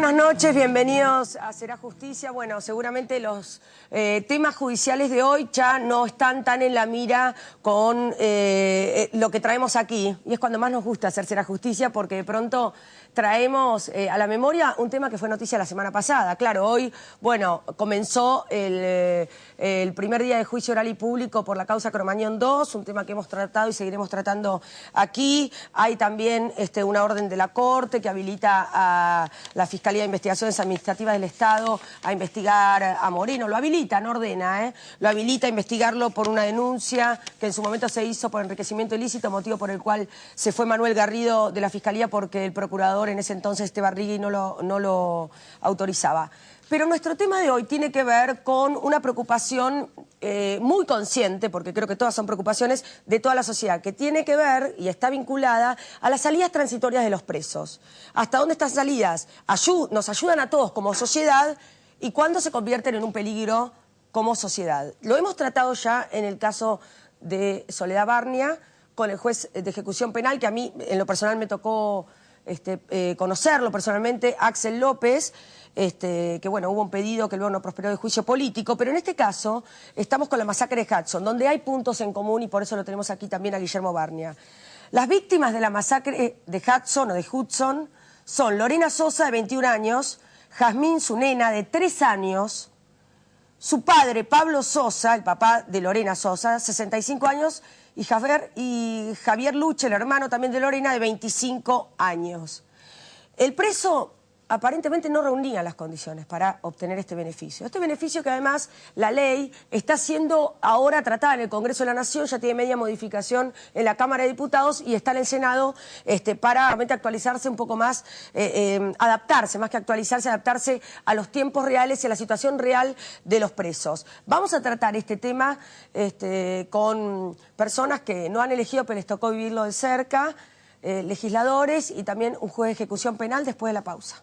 buenas noches, bienvenidos a Será Justicia. Bueno, seguramente los temas judiciales de hoy ya no están tan en la mira con lo que traemos aquí. Y es cuando más nos gusta hacer Será Justicia, porque de pronto traemos a la memoria un tema que fue noticia la semana pasada. Claro, hoy, bueno, comenzó el primer día de juicio oral y público por la causa Cromañón 2, un tema que hemos tratado y seguiremos tratando aquí. Hay también una orden de la Corte que habilita a la Fiscalía de Investigaciones Administrativas del Estado a investigar a Moreno. Lo habilita, no ordena, lo habilita a investigarlo por una denuncia que en su momento se hizo por enriquecimiento ilícito, motivo por el cual se fue Manuel Garrido de la Fiscalía porque el procurador en ese entonces, Barrigui, no lo autorizaba. Pero nuestro tema de hoy tiene que ver con una preocupación muy consciente, porque creo que todas son preocupaciones de toda la sociedad, que tiene que ver y está vinculada a las salidas transitorias de los presos. Hasta dónde estas salidas nos ayudan a todos como sociedad y cuándo se convierten en un peligro como sociedad. Lo hemos tratado ya en el caso de Soledad Barnia, con el juez de ejecución penal, que a mí en lo personal me tocó conocerlo personalmente, Axel López, que bueno, hubo un pedido que luego no prosperó de juicio político, pero en este caso estamos con la masacre de Hudson, donde hay puntos en común y por eso lo tenemos aquí también a Guillermo Barnia. Las víctimas de la masacre de Hudson son Lorena Sosa, de 21 años, Jazmín, su nena, de 3 años, su padre, Pablo Sosa, el papá de Lorena Sosa, 65 años, y Javier Luche, el hermano también de Lorena, de 25 años. El preso aparentemente no reunía las condiciones para obtener este beneficio. Este beneficio que además la ley está siendo ahora tratada en el Congreso de la Nación, ya tiene media modificación en la Cámara de Diputados y está en el Senado para actualizarse un poco más, adaptarse, más que actualizarse, adaptarse a los tiempos reales y a la situación real de los presos. Vamos a tratar este tema con personas que no han elegido, pero les tocó vivirlo de cerca, legisladores y también un juez de ejecución penal después de la pausa.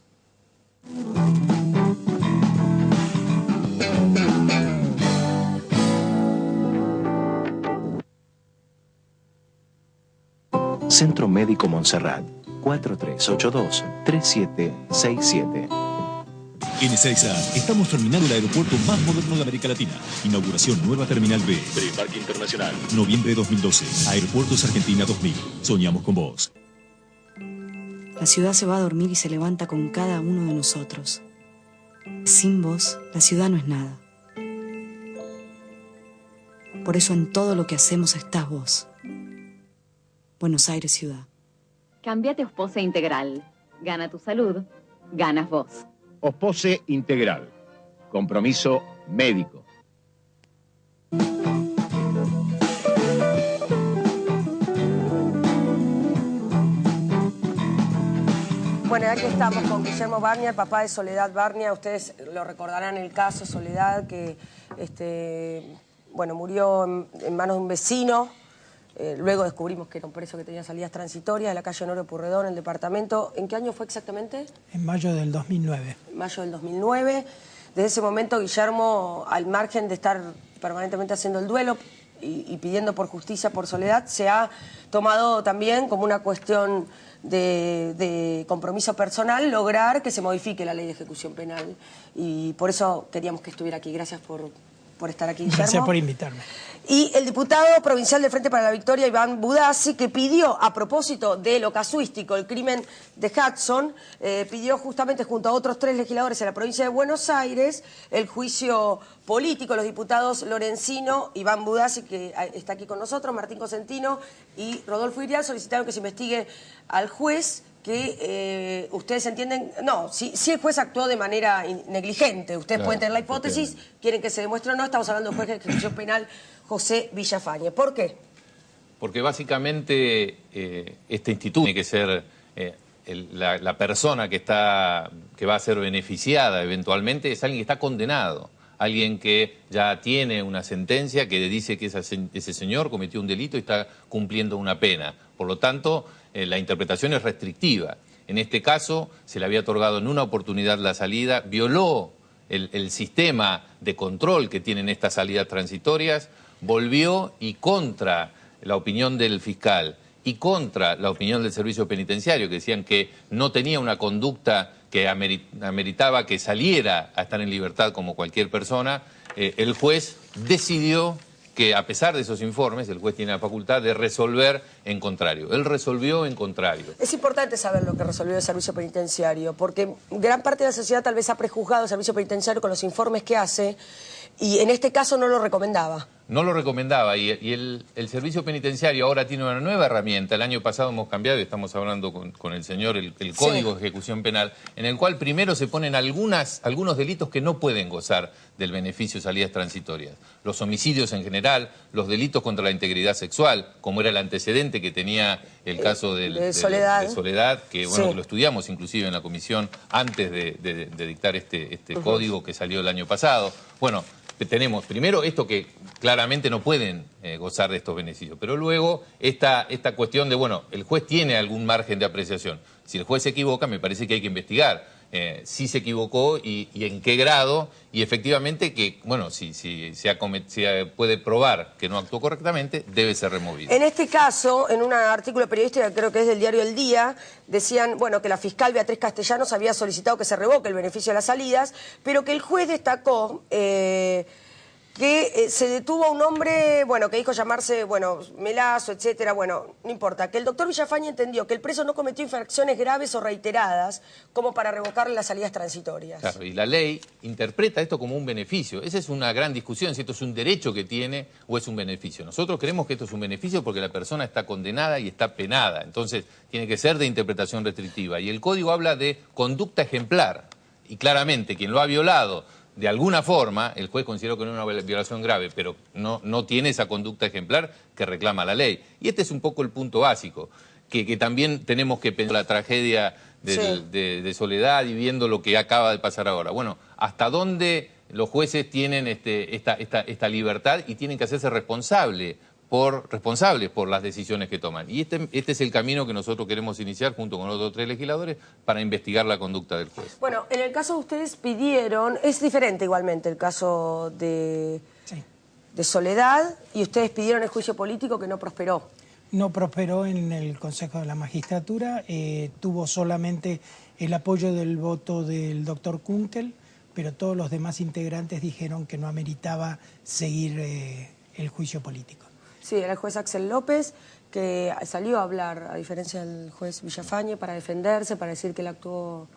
Centro Médico Montserrat, 4382-3767. En Ezeiza estamos terminando el aeropuerto más moderno de América Latina. Inauguración nueva Terminal B. Preembarque Internacional. Noviembre 2012. Aeropuertos Argentina 2000. Soñamos con vos. La ciudad se va a dormir y se levanta con cada uno de nosotros. Sin vos, la ciudad no es nada. Por eso en todo lo que hacemos estás vos. Buenos Aires, ciudad. Cámbiate a Ospose Integral. Gana tu salud, ganas vos. Ospose Integral. Compromiso médico. Bueno, aquí estamos con Guillermo Barnia, el papá de Soledad Barnia. Ustedes lo recordarán el caso Soledad, que bueno, murió en manos de un vecino. Luego descubrimos que era un preso que tenía salidas transitorias de la calle Honorio Purredón, en el departamento. ¿En qué año fue exactamente? En mayo del 2009. En mayo del 2009. Desde ese momento, Guillermo, al margen de estar permanentemente haciendo el duelo y pidiendo por justicia por Soledad, se ha tomado también como una cuestión de compromiso personal lograr que se modifique la ley de ejecución penal. Y por eso queríamos que estuviera aquí. Gracias por estar aquí, Guillermo. Gracias por invitarme. Y el diputado provincial del Frente para la Victoria, Iván Budassi, que pidió, a propósito de lo casuístico, el crimen de Hudson, pidió justamente junto a otros 3 legisladores en la provincia de Buenos Aires el juicio político. Los diputados Lorenzino, Iván Budassi, que está aquí con nosotros, Martín Cosentino y Rodolfo Irial solicitaron que se investigue al juez que ustedes entienden, no, si el juez actuó de manera negligente, ustedes pueden tener la hipótesis, quieren que se demuestre o no, estamos hablando del juez de ejecución penal José Villafañe. ¿Por qué? Porque básicamente este instituto tiene que ser la persona que va a ser beneficiada eventualmente, es alguien que está condenado, alguien que ya tiene una sentencia que dice que ese señor cometió un delito y está cumpliendo una pena. Por lo tanto, la interpretación es restrictiva. En este caso, se le había otorgado en una oportunidad la salida, violó el sistema de control que tienen estas salidas transitorias, volvió y contra la opinión del fiscal y contra la opinión del servicio penitenciario, que decían que no tenía una conducta que ameritaba que saliera a estar en libertad como cualquier persona, el juez decidió que, a pesar de esos informes, el juez tiene la facultad de resolver en contrario. Él resolvió en contrario. Es importante saber lo que resolvió el servicio penitenciario, porque gran parte de la sociedad tal vez ha prejuzgado el servicio penitenciario con los informes que hace, y en este caso no lo recomendaba. No lo recomendaba, y el servicio penitenciario ahora tiene una nueva herramienta. El año pasado hemos cambiado, y estamos hablando con el señor, el Código de Ejecución Penal, en el cual primero se ponen algunos delitos que no pueden gozar del beneficio de salidas transitorias. Los homicidios en general, los delitos contra la integridad sexual, como era el antecedente que tenía el caso de Soledad, que bueno, que lo estudiamos inclusive en la comisión antes de dictar este código que salió el año pasado. Bueno, tenemos primero esto que claramente no pueden gozar de estos beneficios, pero luego esta cuestión de, bueno, el juez tiene algún margen de apreciación. Si el juez se equivoca, me parece que hay que investigar si se equivocó y en qué grado, y efectivamente que, bueno, si se puede probar que no actuó correctamente, debe ser removido. En este caso, en un artículo periodístico, creo que es del diario El Día, decían, bueno, que la fiscal Beatriz Castellanos había solicitado que se revoque el beneficio de las salidas, pero que el juez destacó que se detuvo a un hombre, bueno, que dijo llamarse, bueno, Melazo, etcétera, bueno, no importa, que el doctor Villafañe entendió que el preso no cometió infracciones graves o reiteradas como para revocarle las salidas transitorias. Claro, y la ley interpreta esto como un beneficio. Esa es una gran discusión, si esto es un derecho que tiene o es un beneficio. Nosotros creemos que esto es un beneficio porque la persona está condenada y está penada, entonces tiene que ser de interpretación restrictiva. Y el Código habla de conducta ejemplar, y claramente quien lo ha violado de alguna forma, el juez consideró que no es una violación grave, pero no tiene esa conducta ejemplar que reclama la ley. Y este es un poco el punto básico, que también tenemos que pensar la tragedia de Soledad y viendo lo que acaba de pasar ahora. Bueno, ¿hasta dónde los jueces tienen esta libertad y tienen que hacerse responsables por las decisiones que toman? Y este es el camino que nosotros queremos iniciar junto con los otros 3 legisladores para investigar la conducta del juez. Bueno, en el caso de ustedes pidieron, es diferente igualmente el caso de Soledad, y ustedes pidieron el juicio político que no prosperó. No prosperó en el Consejo de la Magistratura, tuvo solamente el apoyo del voto del doctor Kunkel, pero todos los demás integrantes dijeron que no ameritaba seguir el juicio político. Sí, era el juez Axel López, que salió a hablar, a diferencia del juez Villafañe, para defenderse, para decir que él actuó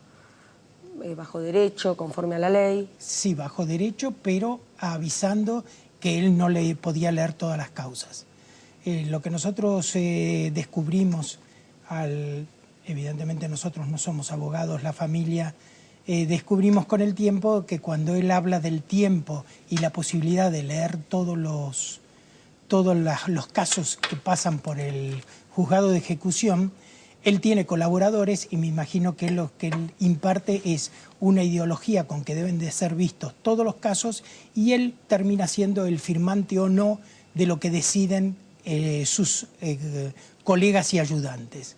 bajo derecho, conforme a la ley. Sí, bajo derecho, pero avisando que él no le podía leer todas las causas. Lo que nosotros descubrimos, evidentemente nosotros no somos abogados, la familia, descubrimos con el tiempo que cuando él habla del tiempo y la posibilidad de leer todos los casos que pasan por el juzgado de ejecución, él tiene colaboradores y me imagino que lo que él imparte es una ideología con que deben de ser vistos todos los casos, y él termina siendo el firmante o no de lo que deciden sus colegas y ayudantes.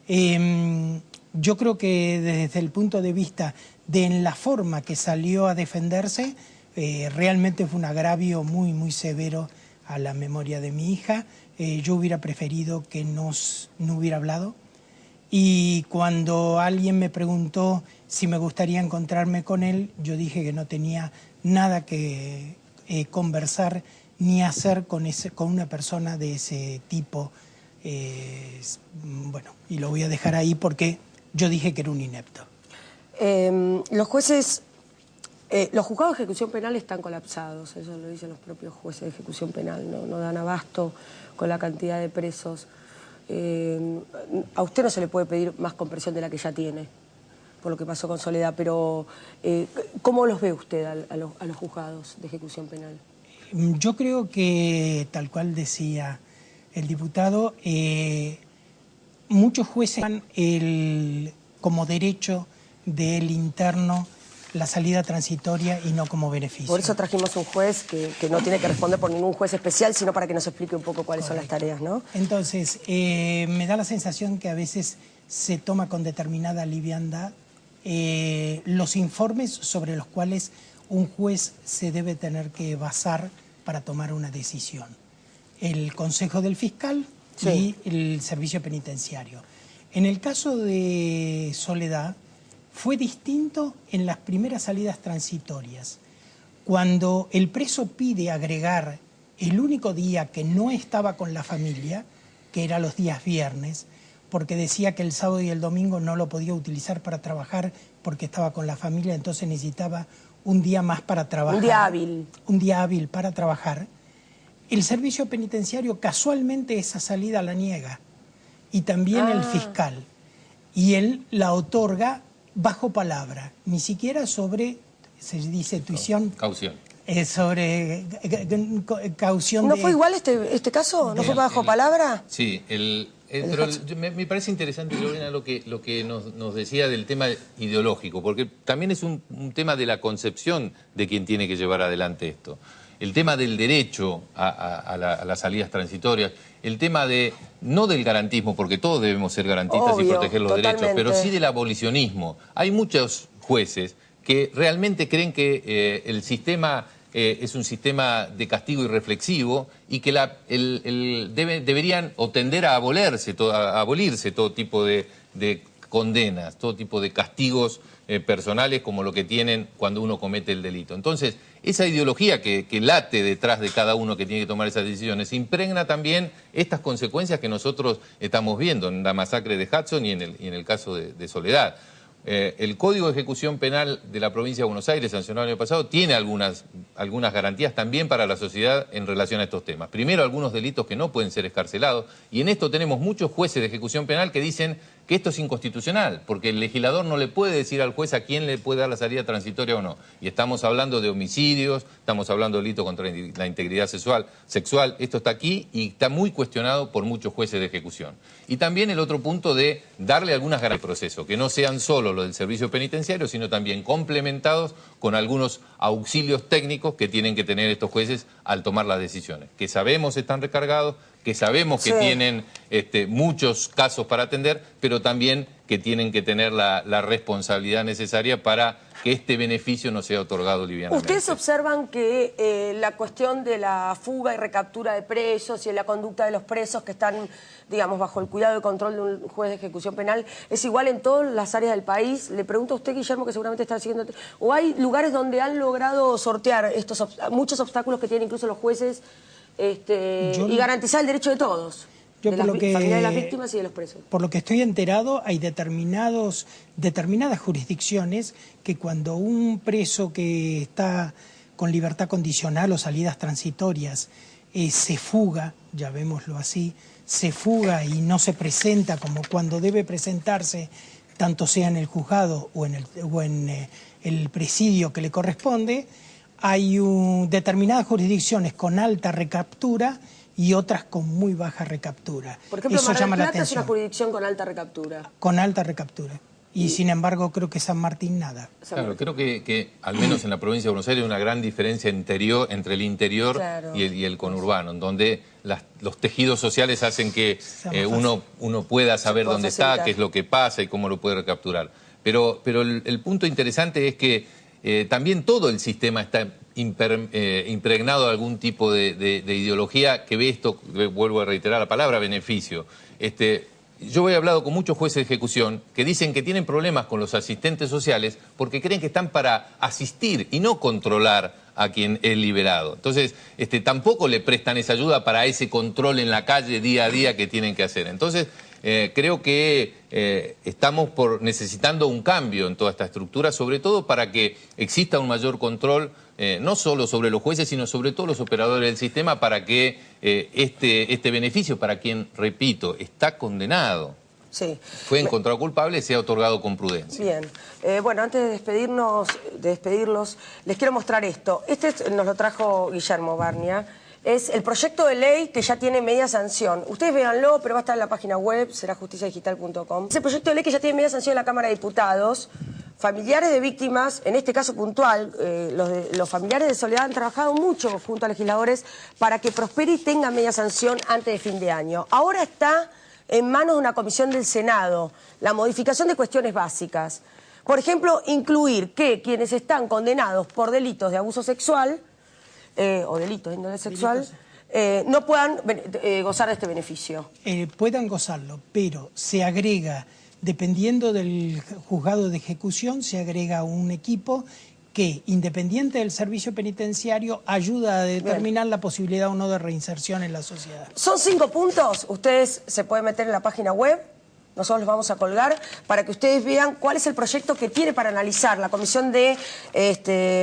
Yo creo que desde el punto de vista de en la forma que salió a defenderse, realmente fue un agravio muy, muy severo a la memoria de mi hija. Yo hubiera preferido que no hubiera hablado, y cuando alguien me preguntó si me gustaría encontrarme con él, yo dije que no tenía nada que conversar ni hacer con una persona de ese tipo. Bueno, y lo voy a dejar ahí porque yo dije que era un inepto. Los jueces... los juzgados de ejecución penal están colapsados, eso lo dicen los propios jueces de ejecución penal, no dan abasto con la cantidad de presos. A usted no se le puede pedir más compresión de la que ya tiene, por lo que pasó con Soledad, pero ¿cómo los ve usted a los juzgados de ejecución penal? Yo creo que, tal cual decía el diputado, muchos jueces dan como derecho del interno la salida transitoria y no como beneficio. Por eso trajimos un juez que no tiene que responder por ningún juez especial, sino para que nos explique un poco cuáles son las tareas, ¿no? Entonces, me da la sensación que a veces se toma con determinada liviandad los informes sobre los cuales un juez se debe tener que basar para tomar una decisión. El consejo del fiscal y el servicio penitenciario. En el caso de Soledad, fue distinto en las primeras salidas transitorias. Cuando el preso pide agregar el único día que no estaba con la familia, que era los días viernes, porque decía que el sábado y el domingo no lo podía utilizar para trabajar porque estaba con la familia, entonces necesitaba un día más para trabajar. Un día hábil. Un día hábil para trabajar. El servicio penitenciario casualmente esa salida la niega, y también el fiscal. Y él la otorga bajo palabra, ni siquiera sobre, se dice tuición. Caución. Sobre caución. ¿No fue igual este caso? ¿No fue bajo palabra? Sí, pero me parece interesante, Lorena, lo que nos decía del tema ideológico, porque también es un tema de la concepción de quien tiene que llevar adelante esto. El tema del derecho a las salidas transitorias, el tema no del garantismo, porque todos debemos ser garantistas y proteger los derechos, pero sí del abolicionismo. Hay muchos jueces que realmente creen que el sistema es un sistema de castigo irreflexivo y que deberían o tender a abolirse todo tipo de condenas, todo tipo de castigos personales como lo que tienen cuando uno comete el delito. Entonces, esa ideología que late detrás de cada uno que tiene que tomar esas decisiones impregna también estas consecuencias que nosotros estamos viendo en la masacre de Hudson y en el caso de Soledad. El Código de Ejecución Penal de la provincia de Buenos Aires, sancionado el año pasado, tiene algunas garantías también para la sociedad en relación a estos temas. Primero, algunos delitos que no pueden ser excarcelados, y en esto tenemos muchos jueces de ejecución penal que dicen que esto es inconstitucional, porque el legislador no le puede decir al juez a quién le puede dar la salida transitoria o no. Y estamos hablando de homicidios, estamos hablando de delitos contra la integridad sexual. Esto está aquí y está muy cuestionado por muchos jueces de ejecución. Y también el otro punto de darle algunas garantías al proceso, que no sean solo los del servicio penitenciario, sino también complementados con algunos auxilios técnicos que tienen que tener estos jueces al tomar las decisiones, que sabemos están recargados, que sabemos que tienen muchos casos para atender, pero también que tienen que tener la responsabilidad necesaria para que este beneficio no sea otorgado livianamente. ¿Ustedes observan que la cuestión de la fuga y recaptura de presos y la conducta de los presos que están, digamos, bajo el cuidado y control de un juez de ejecución penal es igual en todas las áreas del país? Le pregunto a usted, Guillermo, que seguramente está siguiendo... ¿O hay lugares donde han logrado sortear muchos obstáculos que tienen incluso los jueces y garantizar el derecho de todos? De las familias de las víctimas y de los presos. Por lo que estoy enterado, hay determinadas jurisdicciones que cuando un preso que está con libertad condicional o salidas transitorias se fuga, llamémoslo así, se fuga y no se presenta como cuando debe presentarse, tanto sea en el juzgado o en el presidio que le corresponde, hay determinadas jurisdicciones con alta recaptura y otras con muy baja recaptura. Por ejemplo, eso llama la atención. Es una jurisdicción con alta recaptura. Con alta recaptura. Y sin embargo, creo que San Martín nada. Claro, creo que al menos en la provincia de Buenos Aires hay una gran diferencia entre el interior y el conurbano, en donde los tejidos sociales hacen que uno pueda saber dónde está, qué es lo que pasa y cómo lo puede recapturar. Pero el punto interesante es que también todo el sistema está impregnado de algún tipo de ideología que ve esto, vuelvo a reiterar la palabra, beneficio. Yo he hablado con muchos jueces de ejecución que dicen que tienen problemas con los asistentes sociales porque creen que están para asistir y no controlar a quien es liberado. Entonces, tampoco le prestan esa ayuda para ese control en la calle día a día que tienen que hacer. Entonces, creo que estamos necesitando un cambio en toda esta estructura, sobre todo para que exista un mayor control, no solo sobre los jueces, sino sobre todo los operadores del sistema, para que este beneficio, para quien, repito, está condenado, fue encontrado culpable, sea otorgado con prudencia. Bien. Bueno, antes de despedirlos, les quiero mostrar esto. Nos lo trajo Guillermo Barnia. Es el proyecto de ley que ya tiene media sanción. Ustedes véanlo, pero va a estar en la página web, serajusticiadigital.com. Es el proyecto de ley que ya tiene media sanción en la Cámara de Diputados. Familiares de víctimas, en este caso puntual, los familiares de Soledad han trabajado mucho junto a legisladores para que prospere y tenga media sanción antes de fin de año. Ahora está en manos de una comisión del Senado la modificación de cuestiones básicas. Por ejemplo, incluir que quienes están condenados por delitos de abuso sexual o delitos de índole sexual, no puedan gozar de este beneficio. Puedan gozarlo, pero se agrega, dependiendo del juzgado de ejecución, se agrega un equipo que, independiente del servicio penitenciario, ayuda a determinar la posibilidad o no de reinserción en la sociedad. Son 5 puntos, ustedes se pueden meter en la página web, nosotros los vamos a colgar, para que ustedes vean cuál es el proyecto que tiene para analizar la Comisión de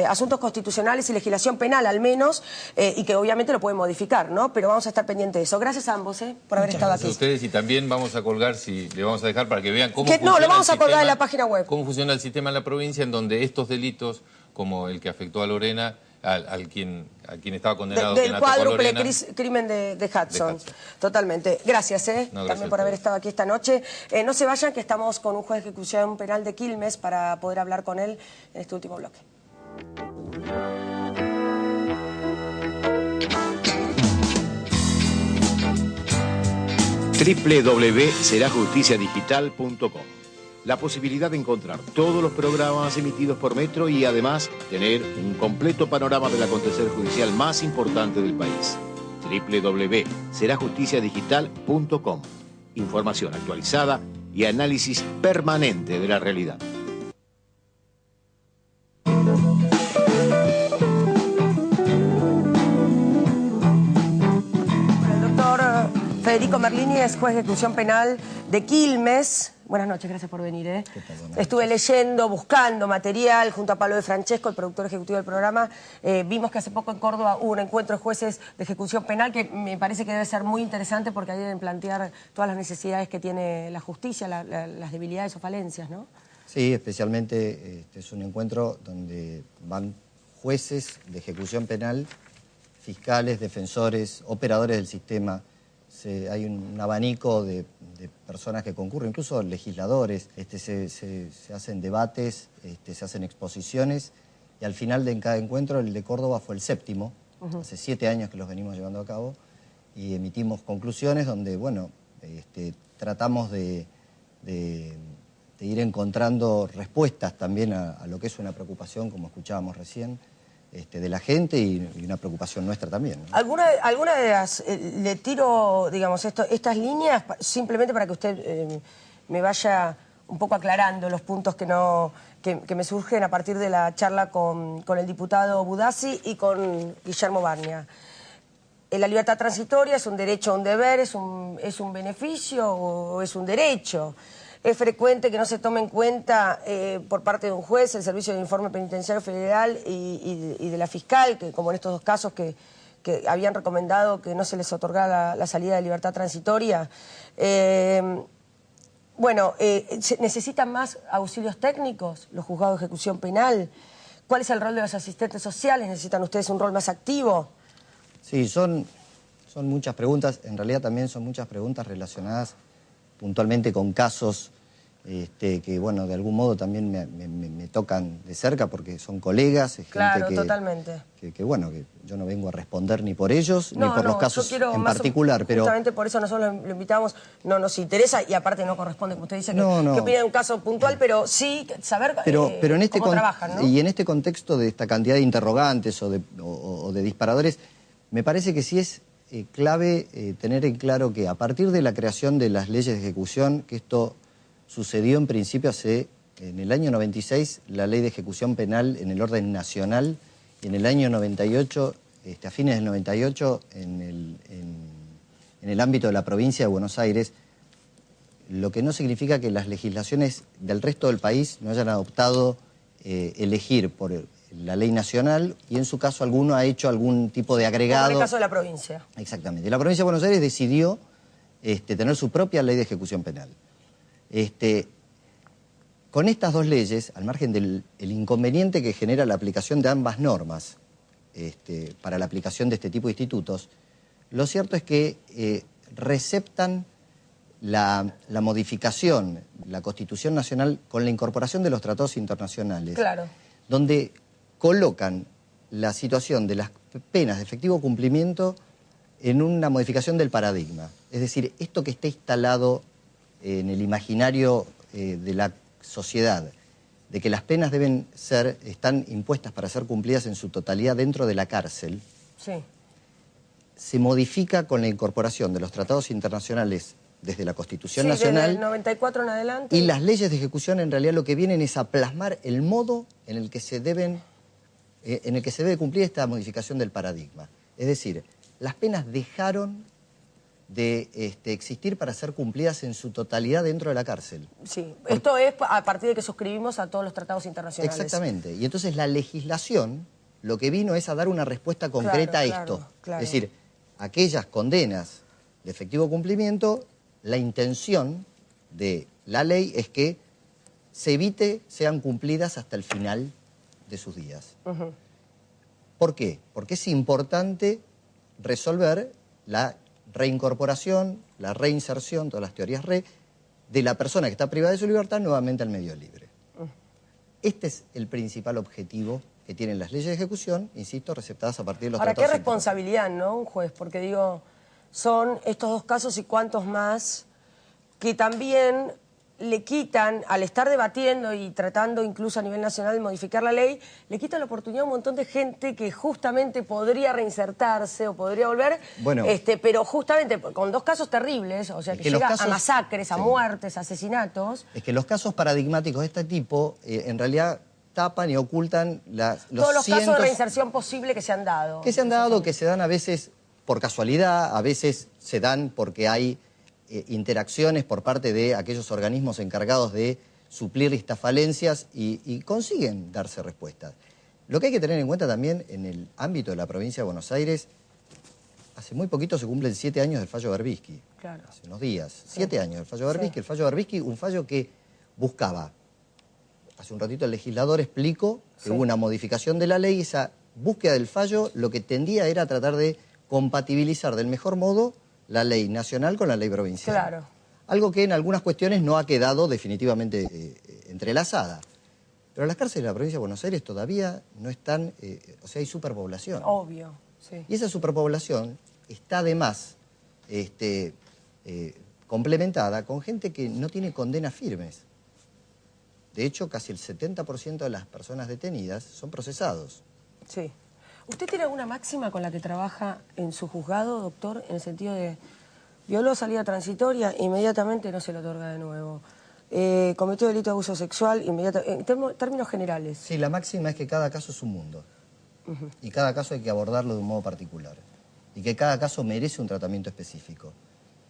Asuntos Constitucionales y Legislación Penal, al menos, y que obviamente lo pueden modificar, ¿no? Pero vamos a estar pendientes de eso. Gracias a ambos, por haber estado aquí. Gracias a ustedes, y también vamos a colgar, si le vamos a dejar para que vean cómo funciona no, lo vamos a colgar sistema, en la página web. Cómo funciona el sistema en la provincia, en donde estos delitos, como el que afectó a Lorena, a quien estaba condenado, del cuádruple crimen de Hudson. Totalmente. Gracias, No, también por haber estado aquí esta noche. No se vayan, que estamos con un juez de ejecución penal de Quilmes para poder hablar con él en este último bloque. www.serajusticiadigital.com. La posibilidad de encontrar todos los programas emitidos por Metro y además tener un completo panorama del acontecer judicial más importante del país. www.serajusticiadigital.com. Información actualizada y análisis permanente de la realidad. El doctor Federico Merlini es juez de ejecución penal de Quilmes. Buenas noches, gracias por venir. Estuve leyendo, buscando material junto a Pablo de Francesco, el productor ejecutivo del programa. Vimos que hace poco en Córdoba hubo un encuentro de jueces de ejecución penal que me parece que debe ser muy interesante porque ahí deben plantear todas las necesidades que tiene la justicia, las debilidades o falencias, ¿no? Sí, especialmente es un encuentro donde van jueces de ejecución penal, fiscales, defensores, operadores del sistema. Hay un abanico de personas que concurren, incluso legisladores, se hacen debates, se hacen exposiciones, y al final de cada encuentro, el de Córdoba fue el 7º, hace 7 años que los venimos llevando a cabo, y emitimos conclusiones donde, bueno, tratamos de ir encontrando respuestas también a lo que es una preocupación, como escuchábamos recién, de la gente y una preocupación nuestra también, ¿no? ¿Alguna de las, le tiro, digamos, estas líneas simplemente para que usted me vaya un poco aclarando los puntos que me surgen a partir de la charla con el diputado Budassi y con Guillermo Barnia? ¿La libertad transitoria es un derecho o un deber, es un beneficio o es un derecho? Es frecuente que no se tome en cuenta por parte de un juez el servicio de informe penitenciario federal y de la fiscal, que como en estos 2 casos que habían recomendado que no se les otorgara la salida de libertad transitoria. ¿Necesitan más auxilios técnicos los juzgados de ejecución penal? ¿Cuál es el rol de los asistentes sociales? ¿Necesitan ustedes un rol más activo? Sí, son muchas preguntas. En realidad también son muchas preguntas relacionadas puntualmente con casos que, bueno, de algún modo también me tocan de cerca porque son colegas, es claro, gente totalmente. Que yo no vengo a responder ni por ellos ni por los casos en particular. Justamente por eso nosotros lo invitamos, no nos interesa y aparte no corresponde, como usted dice, que opine un caso puntual, pero sí saber pero en este cómo trabajan, ¿no? Y en este contexto de esta cantidad de interrogantes o de disparadores, me parece que sí es clave tener en claro que a partir de la creación de las leyes de ejecución, que esto sucedió en principio en el año 96, la ley de ejecución penal en el orden nacional, y en el año 98, a fines del 98, en el ámbito de la provincia de Buenos Aires, lo que no significa que las legislaciones del resto del país no hayan adoptado elegir por la ley nacional, y en su caso alguno ha hecho algún tipo de agregado. Como en el caso de la provincia. Exactamente. La provincia de Buenos Aires decidió tener su propia ley de ejecución penal. Con estas 2 leyes, al margen del inconveniente que genera la aplicación de ambas normas para la aplicación de este tipo de institutos, lo cierto es que receptan la modificación, la Constitución Nacional con la incorporación de los tratados internacionales, claro, donde colocan la situación de las penas de efectivo cumplimiento en una modificación del paradigma. Es decir, esto que está instalado en el imaginario de la sociedad, de que las penas están impuestas para ser cumplidas en su totalidad dentro de la cárcel, sí, se modifica con la incorporación de los tratados internacionales desde la Constitución Sí, Nacional. desde el 94 en adelante. Y las leyes de ejecución en realidad lo que vienen es a plasmar el modo en el que se debe cumplir esta modificación del paradigma. Es decir, las penas dejaron de existir para ser cumplidas en su totalidad dentro de la cárcel. Sí, esto es a partir de que suscribimos a todos los tratados internacionales. Exactamente. Y entonces la legislación lo que vino es a dar una respuesta concreta a esto. Claro. Es decir, aquellas condenas de efectivo cumplimiento, la intención de la ley es que se evite sean cumplidas hasta el final de sus días. ¿Por qué? Porque es importante resolver la reincorporación, la reinserción, todas las teorías de la persona que está privada de su libertad nuevamente al medio libre. Este es el principal objetivo que tienen las leyes de ejecución, insisto, receptadas a partir de los Ahora, qué tratados. responsabilidad, ¿no? Un juez, porque digo, son estos dos casos y cuantos más que también le quitan, al estar debatiendo y tratando incluso a nivel nacional de modificar la ley, le quitan la oportunidad a un montón de gente que justamente podría reinsertarse o podría volver, Bueno, pero justamente con dos casos terribles, o sea, que llega a masacres, a muertes, a asesinatos. Es que los casos paradigmáticos de este tipo, en realidad, tapan y ocultan todos los casos de reinserción posible que se han dado. Que se han dado, que se dan a veces por casualidad, a veces se dan porque hay interacciones por parte de aquellos organismos encargados de suplir estas falencias y consiguen darse respuestas. Lo que hay que tener en cuenta también en el ámbito de la provincia de Buenos Aires, hace muy poquito se cumplen 7 años del fallo Berbisky. Claro. Hace unos días. 7 años del fallo Berbisky. El fallo Berbisky, un fallo que buscaba, hace un ratito el legislador explicó que hubo una modificación de la ley y esa búsqueda del fallo lo que tendía era tratar de compatibilizar del mejor modo la ley nacional con la ley provincial. Claro. Algo que en algunas cuestiones no ha quedado definitivamente entrelazada. Pero las cárceles de la provincia de Buenos Aires todavía no están, o sea, hay superpoblación. Obvio, sí. Y esa superpoblación está además complementada con gente que no tiene condenas firmes. De hecho, casi el 70% de las personas detenidas son procesados. Sí. ¿Usted tiene alguna máxima con la que trabaja en su juzgado, doctor, en el sentido de violó salida transitoria, inmediatamente no se le otorga de nuevo? Cometió delito de abuso sexual, inmediatamente, en términos generales. Sí, la máxima es que cada caso es un mundo. Y cada caso hay que abordarlo de un modo particular. Y que cada caso merece un tratamiento específico.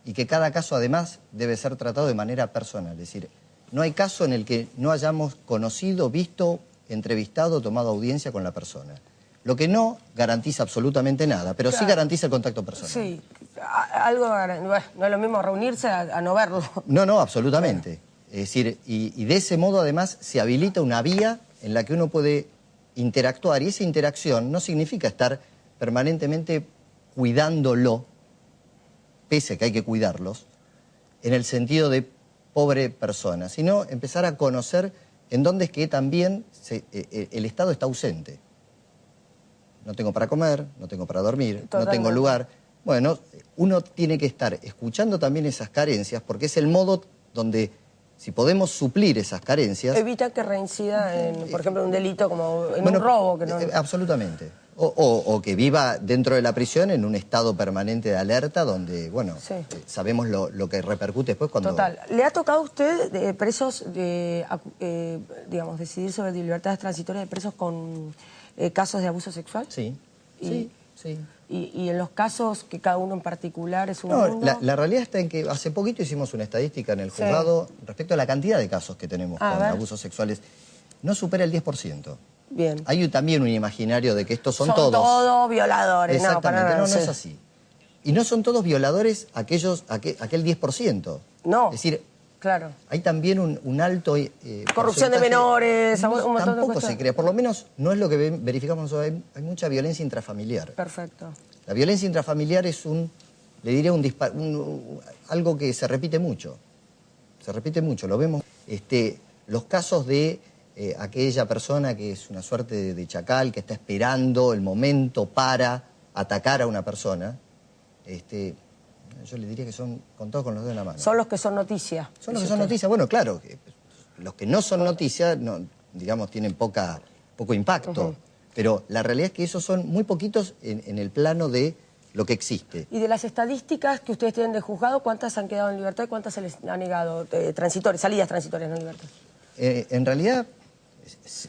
Y que cada caso, además, debe ser tratado de manera personal. Es decir, no hay caso en el que no hayamos conocido, visto, entrevistado, tomado audiencia con la persona. Lo que no garantiza absolutamente nada, pero sí garantiza el contacto personal. Sí, algo, bueno, no es lo mismo reunirse a no verlo. No, absolutamente. Es decir, y de ese modo además se habilita una vía en la que uno puede interactuar y esa interacción no significa estar permanentemente cuidándolo, pese a que hay que cuidarlos, en el sentido de pobre persona, sino empezar a conocer en dónde es que también el Estado está ausente. No tengo para comer, no tengo para dormir, no tengo lugar. Bueno, uno tiene que estar escuchando también esas carencias porque es el modo donde, si podemos suplir esas carencias... Evita que reincida en, por ejemplo, un delito como en un robo. Que no... Absolutamente. O que viva dentro de la prisión en un estado permanente de alerta donde, bueno, sabemos lo que repercute después cuando... Total. ¿Le ha tocado a usted presos, digamos, decidir sobre libertades transitorias de presos con casos de abuso sexual? Sí, sí. Y en los casos que cada uno en particular es un mundo... La realidad está en que hace poquito hicimos una estadística en el juzgado respecto a la cantidad de casos que tenemos con abusos sexuales. No supera el 10%. Bien. Hay también un imaginario de que estos son todos. Son todos violadores. Exactamente, no es así. Y no son todos violadores aquel 10%. No, es decir, claro. Hay también un alto... corrupción de menores, un montón de tampoco cuestiones. se cree, por lo menos no es lo que verificamos hoy. Hay mucha violencia intrafamiliar. Perfecto. La violencia intrafamiliar es le diría algo que se repite mucho. Se repite mucho, lo vemos. Los casos de aquella persona que es una suerte de chacal, que está esperando el momento para atacar a una persona, yo le diría que son contados con los dedos en la mano. Son los que son noticias. Son los que son noticias. Bueno, claro, los que no son noticias, digamos, tienen poco impacto. Pero la realidad es que esos son muy poquitos en el plano de lo que existe. Y de las estadísticas que ustedes tienen de juzgado, ¿cuántas han quedado en libertad y cuántas se les ha negado salidas transitorias no en libertad? En realidad,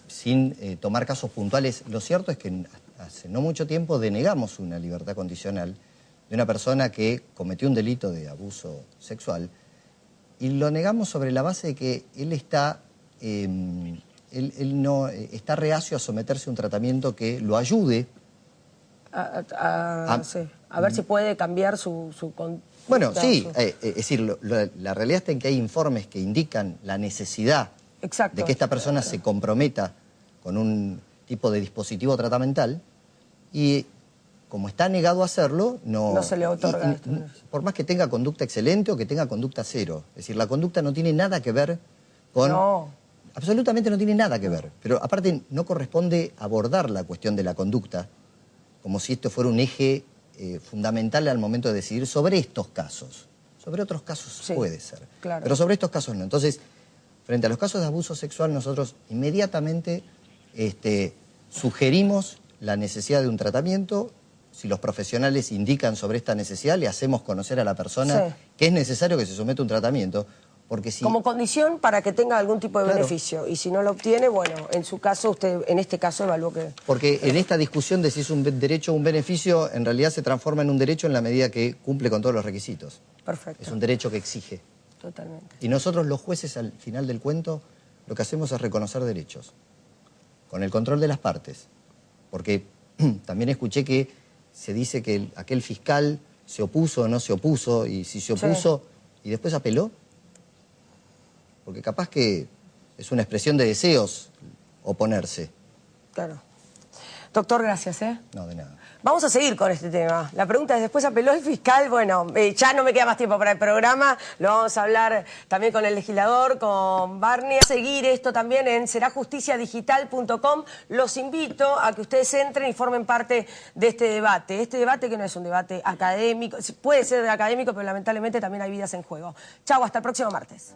sin tomar casos puntuales, lo cierto es que hace no mucho tiempo denegamos una libertad condicional de una persona que cometió un delito de abuso sexual y lo negamos sobre la base de que él no está reacio a someterse a un tratamiento que lo ayude a ver si puede cambiar su conducta. Bueno, sí, es decir, la realidad está en que hay informes que indican la necesidad de que esta persona se comprometa con un tipo de dispositivo tratamental y como está negado a hacerlo, no se le otorga esto. Por más que tenga conducta excelente o que tenga conducta cero. Es decir, la conducta no tiene nada que ver con... No. Absolutamente no tiene nada que ver. Pero aparte no corresponde abordar la cuestión de la conducta como si esto fuera un eje fundamental al momento de decidir sobre estos casos. Sobre otros casos puede ser. Claro. Pero sobre estos casos no. Entonces, frente a los casos de abuso sexual, nosotros inmediatamente sugerimos la necesidad de un tratamiento. Si los profesionales indican sobre esta necesidad, le hacemos conocer a la persona que es necesario que se someta a un tratamiento. Porque si... Como condición para que tenga algún tipo de beneficio. Y si no lo obtiene, bueno, en su caso, usted en este caso evaluó que... Porque en esta discusión de si es un derecho o un beneficio, en realidad se transforma en un derecho en la medida que cumple con todos los requisitos. Perfecto. Es un derecho que exige. Totalmente. Y nosotros los jueces, al final del cuento, lo que hacemos es reconocer derechos. Con el control de las partes. Porque también escuché que se dice que aquel fiscal se opuso o no se opuso, y si se opuso y después apeló. Porque capaz que es una expresión de deseos oponerse. Claro. Doctor, gracias, ¿eh? No, de nada. Vamos a seguir con este tema. La pregunta es, después apeló el fiscal, bueno, ya no me queda más tiempo para el programa, lo vamos a hablar también con el legislador, con Barney. A seguir esto también en serajusticiadigital.com. Los invito a que ustedes entren y formen parte de este debate. Este debate que no es un debate académico, puede ser académico, pero lamentablemente también hay vidas en juego. Chau, hasta el próximo martes.